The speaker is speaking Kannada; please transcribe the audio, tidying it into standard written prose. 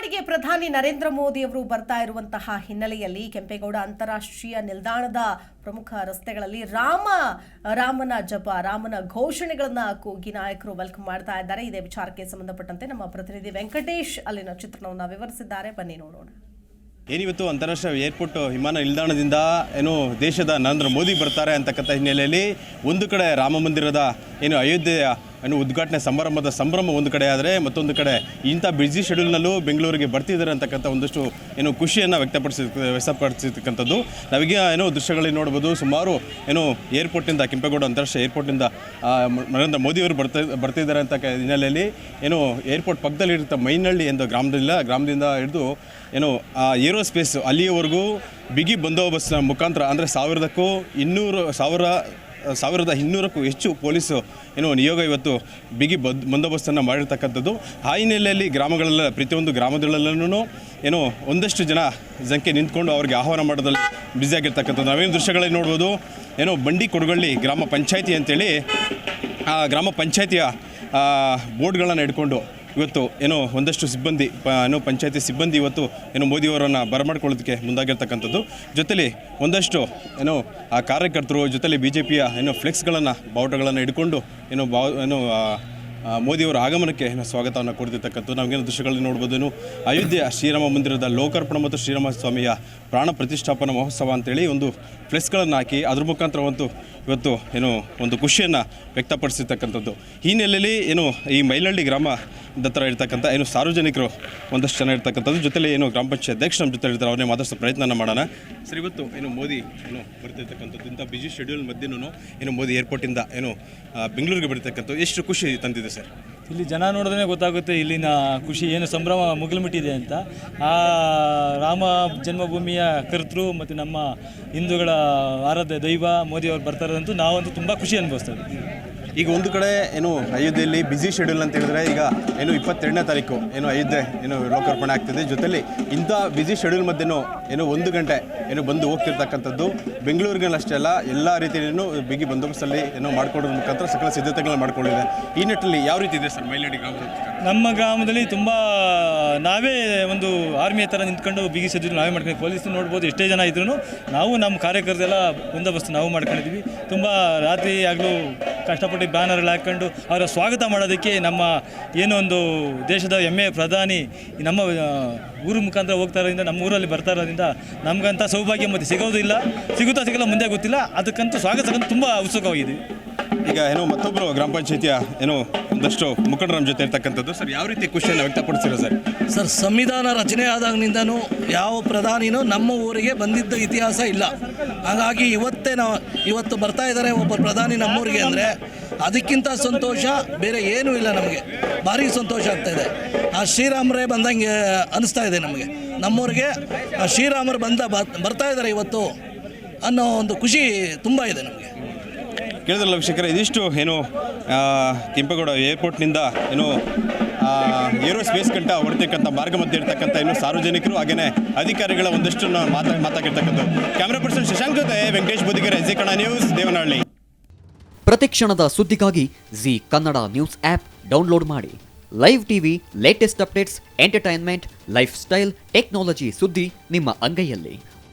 ಮಲೆನಾಡಿಗೆ ಪ್ರಧಾನಿ ನರೇಂದ್ರ ಮೋದಿ ಅವರು ಬರ್ತಾ ಇರುವಂತಹ ಹಿನ್ನೆಲೆಯಲ್ಲಿ ಕೆಂಪೇಗೌಡ ಅಂತಾರಾಷ್ಟ್ರೀಯ ನಿಲ್ದಾಣದ ಪ್ರಮುಖ ರಸ್ತೆಗಳಲ್ಲಿ ರಾಮನ ಜಪ, ರಾಮನ ಘೋಷಣೆಗಳನ್ನ ಕೂಗಿ ನಾಯಕರು ವೆಲ್ಕಮ್ ಮಾಡ್ತಾ ಇದ್ದಾರೆ. ಇದೇ ವಿಚಾರಕ್ಕೆ ಸಂಬಂಧಪಟ್ಟಂತೆ ನಮ್ಮ ಪ್ರತಿನಿಧಿ ವೆಂಕಟೇಶ್ ಅಲ್ಲಿನ ಚಿತ್ರಣವನ್ನು ವಿವರಿಸಿದ್ದಾರೆ. ಬನ್ನಿ ನೋಡೋಣ. ಏನಿವತ್ತು ಅಂತಾರಾಷ್ಟ್ರೀಯ ಏರ್ಪೋರ್ಟ್ ವಿಮಾನ ನಿಲ್ದಾಣದಿಂದ ದೇಶದ ನರೇಂದ್ರ ಮೋದಿ ಬರ್ತಾರೆ ಅಂತಕ್ಕಂಥ ಹಿನ್ನೆಲೆಯಲ್ಲಿ ಒಂದು ಕಡೆ ರಾಮ ಮಂದಿರದ ಅಯೋಧ್ಯೆಯ ಉದ್ಘಾಟನೆ ಸಂಭ್ರಮ ಒಂದು ಕಡೆ ಆದರೆ, ಮತ್ತೊಂದು ಕಡೆ ಇಂಥ ಬ್ಯುಸಿ ಶೆಡ್ಯೂಲ್ನಲ್ಲೂ ಬೆಂಗಳೂರಿಗೆ ಬರ್ತಿದ್ದಾರೆ ಅಂತಕ್ಕಂಥ ಒಂದಷ್ಟು ಖುಷಿಯನ್ನು ವ್ಯಕ್ತಪಡಿಸಿರ್ತಕ್ಕಂಥದ್ದು ನಾವೀಗ ದೃಶ್ಯಗಳಲ್ಲಿ ನೋಡ್ಬೋದು. ಸುಮಾರು ಏರ್ಪೋರ್ಟಿಂದ, ಕೆಂಪೇಗೌಡ ಅಂತಾರಾಷ್ಟ್ರೀಯ ಏರ್ಪೋರ್ಟಿಂದ ನರೇಂದ್ರ ಮೋದಿಯವರು ಬರ್ತಿದ್ದಾರೆ ಅಂತ ಹಿನ್ನೆಲೆಯಲ್ಲಿ ಏರ್ಪೋರ್ಟ್ ಪಕ್ಕದಲ್ಲಿರುತ್ತೆ ಮೈನಹಳ್ಳಿ ಎಂದು ಗ್ರಾಮದಿಂದ ಹಿಡಿದು ಏರೋಸ್ಪೇಸ್ ಅಲ್ಲಿಯವರೆಗೂ ಬಿಗಿ ಬಂದೋಬಸ್ತ್ ಮುಖಾಂತರ ಅಂದರೆ 1200ಕ್ಕೂ ಹೆಚ್ಚು ಪೊಲೀಸು ನಿಯೋಗ ಇವತ್ತು ಬಿಗಿ ಬಂದೋಬಸ್ತನ್ನು ಮಾಡಿರ್ತಕ್ಕಂಥದ್ದು. ಆ ಹಿನ್ನೆಲೆಯಲ್ಲಿ ಪ್ರತಿಯೊಂದು ಗ್ರಾಮಗಳಲ್ಲೂ ಒಂದಷ್ಟು ಸಂಖ್ಯೆ ನಿಂತ್ಕೊಂಡು ಅವ್ರಿಗೆ ಆಹ್ವಾನ ಮಾಡೋದ್ರಲ್ಲಿ ಬ್ಯುಸಿಯಾಗಿರ್ತಕ್ಕಂಥದ್ದು ನಾವೇನು ದೃಶ್ಯಗಳಲ್ಲಿ ನೋಡ್ಬೋದು. ಬಂಡಿ ಕೊಡಗಳ್ಳಿ ಗ್ರಾಮ ಪಂಚಾಯಿತಿ ಅಂತೇಳಿ ಆ ಗ್ರಾಮ ಪಂಚಾಯಿತಿಯ ಬೋರ್ಡ್ಗಳನ್ನು ಇಟ್ಕೊಂಡು ಇವತ್ತು ಒಂದಷ್ಟು ಸಿಬ್ಬಂದಿ ಪಂಚಾಯತಿ ಸಿಬ್ಬಂದಿ ಇವತ್ತು ಮೋದಿಯವರನ್ನು ಬರಮಾಡ್ಕೊಳ್ಳೋದಕ್ಕೆ ಮುಂದಾಗಿರ್ತಕ್ಕಂಥದ್ದು. ಜೊತೆಲಿ ಒಂದಷ್ಟು ಆ ಕಾರ್ಯಕರ್ತರು ಜೊತೆಲಿ BJPಯ ಫ್ಲೆಕ್ಸ್ಗಳನ್ನು, ಬಾವುಟಗಳನ್ನು ಹಿಡ್ಕೊಂಡು ಮೋದಿಯವರ ಆಗಮನಕ್ಕೆ ಸ್ವಾಗತವನ್ನು ಕೊಡ್ತಿರ್ತಕ್ಕಂಥದ್ದು ನಾವೇನು ದೃಶ್ಯಗಳಲ್ಲಿ ನೋಡ್ಬೋದು. ಅಯೋಧ್ಯೆಯ ಶ್ರೀರಾಮ ಮಂದಿರದ ಲೋಕಾರ್ಪಣೆ ಮತ್ತು ಶ್ರೀರಾಮ ಸ್ವಾಮಿಯ ಪ್ರಾಣ ಪ್ರತಿಷ್ಠಾಪನಾ ಮಹೋತ್ಸವ ಅಂತೇಳಿ ಒಂದು ಫ್ಲೆಕ್ಸ್ಗಳನ್ನು ಹಾಕಿ ಅದ್ರ ಮುಖಾಂತರ ಇವತ್ತು ಒಂದು ಖುಷಿಯನ್ನು ವ್ಯಕ್ತಪಡಿಸಿರ್ತಕ್ಕಂಥದ್ದು. ಈ ಹಿನ್ನೆಲೆಯಲ್ಲಿ ಈ ಮೈಲಹಳ್ಳಿ ಗ್ರಾಮದ ಹತ್ರ ಇರ್ತಕ್ಕಂಥ ಸಾರ್ವಜನಿಕರು ಒಂದಷ್ಟು ಜನ ಇರ್ತಕ್ಕಂಥದ್ದು. ಜೊತೆಲಿ ಗ್ರಾಮ ಪಂಚಾಯತ್ ಅಧ್ಯಕ್ಷ ನಮ್ಮ ಜೊತೆ ಇರ್ತಾರೆ, ಅವ್ರನ್ನೇ ಮಾತಾಡಿಸೋ ಪ್ರಯತ್ನ ಮಾಡೋಣ. ಸರ್, ಇವತ್ತು ಮೋದಿ ಬರ್ತಿರ್ತಕ್ಕಂಥದ್ದು ಇಂಥ ಬ್ಯುಸಿ ಶೆಡ್ಯೂಲ್ ಮಧ್ಯೆನೂ ಮೋದಿ ಏರ್ಪೋರ್ಟಿಂದ ಬೆಂಗಳೂರಿಗೆ ಬರ್ತಿರ್ತಕ್ಕಂಥದ್ದು ಎಷ್ಟು ಖುಷಿ ತಂದಿದೆ ಸರ್? ಇಲ್ಲಿ ಜನ ನೋಡಿದ್ರೆ ಗೊತ್ತಾಗುತ್ತೆ ಇಲ್ಲಿನ ಖುಷಿ, ಸಂಭ್ರಮ ಮುಗಿಲ್ಮಿಟ್ಟಿದೆ ಅಂತ. ಆ ರಾಮ ಜನ್ಮಭೂಮಿಯ ಕರ್ತೃ ಮತ್ತು ನಮ್ಮ ಹಿಂದೂಗಳ ಆರಾಧ್ಯ ದೈವ ಮೋದಿಯವರು ಬರ್ತಾರಂತೂ ನಾವಂತೂ ತುಂಬ ಖುಷಿ ಅನುಭವಿಸ್ತೇವೆ. ಈಗ ಒಂದು ಕಡೆ ಅಯೋಧ್ಯೆಯಲ್ಲಿ ಬ್ಯುಸಿ ಶೆಡ್ಯೂಲ್ ಅಂತ ಹೇಳಿದ್ರೆ ಈಗ 22ನೇ ತಾರೀಕು ಅಯೋಧ್ಯೆ ಲೋಕಾರ್ಪಣೆ ಆಗ್ತಿದೆ. ಜೊತೆಲಿ ಇಂಥ ಬ್ಯುಸಿ ಶೆಡ್ಯೂಲ್ ಮಧ್ಯೆನೂ 1 ಗಂಟೆ ಬಂದು ಹೋಗ್ತಿರ್ತಕ್ಕಂಥದ್ದು. ಬೆಂಗಳೂರಿಗಷ್ಟೇ ಅಲ್ಲ, ಎಲ್ಲ ರೀತಿಯಲ್ಲೂ ಬಿಗಿ ಬಂದೋಬಸ್ತಲ್ಲಿ ಮಾಡ್ಕೊಳ್ಳೋದ್ರ ಮುಖಾಂತರ ಸಕಲ ಸಿದ್ಧತೆಗಳನ್ನ ಮಾಡ್ಕೊಂಡಿದೆ. ಈ ನಿಟ್ಟಿನಲ್ಲಿ ಯಾವ ರೀತಿ ಇದೆ ಸರ್ ಮೈಲಹಳ್ಳಿ ಗ್ರಾಮದ? ನಮ್ಮ ಗ್ರಾಮದಲ್ಲಿ ತುಂಬ ನಾವೇ ಒಂದು ಆರ್ಮಿಯ ಥರ ನಿಂತ್ಕೊಂಡು ಬಿಗಿ ಶೆಡ್ಯೂಲ್ ನಾವೇ ಮಾಡ್ಕೊಂಡು, ಪೊಲೀಸ್ ನೋಡ್ಬೋದು ಎಷ್ಟೇ ಜನ ಇದ್ರೂ ನಾವು ನಮ್ಮ ಕಾರ್ಯಕರ್ತರೆಲ್ಲ ಬಂದೋಬಸ್ತು ನಾವು ಮಾಡ್ಕೊಂಡಿದ್ವಿ. ತುಂಬ ರಾತ್ರಿ ಆಗಲೂ ಕಷ್ಟಪಟ್ಟು ಬ್ಯಾನರ್ಗಳು ಹಾಕ್ಕೊಂಡು ಅವರ ಸ್ವಾಗತ ಮಾಡೋದಕ್ಕೆ ನಮ್ಮ ಒಂದು ದೇಶದ ಹೆಮ್ಮೆಯ ಪ್ರಧಾನಿ ನಮ್ಮ ಊರ ಮುಖಾಂತರ ಹೋಗ್ತಾ ಇರೋದ್ರಿಂದ, ನಮ್ಮ ಊರಲ್ಲಿ ಬರ್ತಾ ಇರೋದ್ರಿಂದ ನಮಗಂತ ಸೌಭಾಗ್ಯ ಮತ್ತು ಸಿಗುತ್ತಾ ಮುಂದೆ ಗೊತ್ತಿಲ್ಲ. ಅದಕ್ಕಂತೂ ಸ್ವಾಗತಕ್ಕಂತೂ ತುಂಬ ಉತ್ಸುಕವಾಗಿದ್ದೀವಿ. ಈಗ ಮತ್ತೊಬ್ಬರು ಗ್ರಾಮ ಪಂಚಾಯಿತಿಯ ಒಂದಷ್ಟು ಮುಖಂಡರ ನಮ್ಮ ಜೊತೆ ಇರ್ತಕ್ಕಂಥದ್ದು. ಸರ್, ಯಾವ ರೀತಿ ಖುಷಿಯನ್ನು ವ್ಯಕ್ತಪಡಿಸಿರೋ ಸರ್? ಸಂವಿಧಾನ ರಚನೆ ಆದಾಗಿನಿಂದನೂ ಯಾವ ಪ್ರಧಾನಿನೂ ನಮ್ಮ ಊರಿಗೆ ಬಂದಿದ್ದ ಇತಿಹಾಸ ಇಲ್ಲ. ಹಾಗಾಗಿ ಇವತ್ತು ಬರ್ತಾ ಇದ್ದಾರೆ ಒಬ್ಬ ಪ್ರಧಾನಿ ನಮ್ಮೂರಿಗೆ ಅಂದರೆ ಅದಕ್ಕಿಂತ ಸಂತೋಷ ಬೇರೆ ಏನೂ ಇಲ್ಲ. ನಮಗೆ ಭಾರಿ ಸಂತೋಷ ಆಗ್ತಾಯಿದೆ. ಆ ಶ್ರೀರಾಮರೇ ಬಂದಂಗೆ ಅನಿಸ್ತಾ ಇದೆ ನಮಗೆ. ನಮ್ಮೂರಿಗೆ ಶ್ರೀರಾಮರು ಬರ್ತಾ ಇದ್ದಾರೆ ಇವತ್ತು ಅನ್ನೋ ಒಂದು ಖುಷಿ ತುಂಬ ಇದೆ ನಮಗೆ. ಕೇಳಿದ್ರಲ್ಲ ವೀಕ್ಷಕರೇ, ಇದಿಷ್ಟು ಕೆಂಪೇಗೌಡ ಏರ್ಪೋರ್ಟ್ನಿಂದ ಏರೋಸ್ಪೇಸ್ ಗಂಟ ಹೊರತಕ್ಕಂಥ ಮಾರ್ಗ ಮಧ್ಯೆ ಇರ್ತಕ್ಕಂಥ ಸಾರ್ವಜನಿಕರು ಹಾಗೆಯೇ ಅಧಿಕಾರಿಗಳ ಒಂದಷ್ಟು ಮಾತಾಗಿರ್ತಕ್ಕಂಥದ್ದು. ಕ್ಯಾಮ್ರಾ ಪರ್ಸನ್ ಶಶಾಂಕ್ ಜೊತೆ ವೆಂಕಟೇಶ್ ಬುದಿಗೆರೆ, ಜಿ ಕನ್ನಡ ನ್ಯೂಸ್, ದೇವನಹಳ್ಳಿ. ಪ್ರತಿಕ್ಷಣದ ಸುದ್ದಿಗಾಗಿ Zee Kannada news app download ಮಾಡಿ. Live TV, latest updates, entertainment, lifestyle, technology ಸುದ್ದಿ ನಿಮ್ಮ ಅಂಗೈಯಲ್ಲಿ.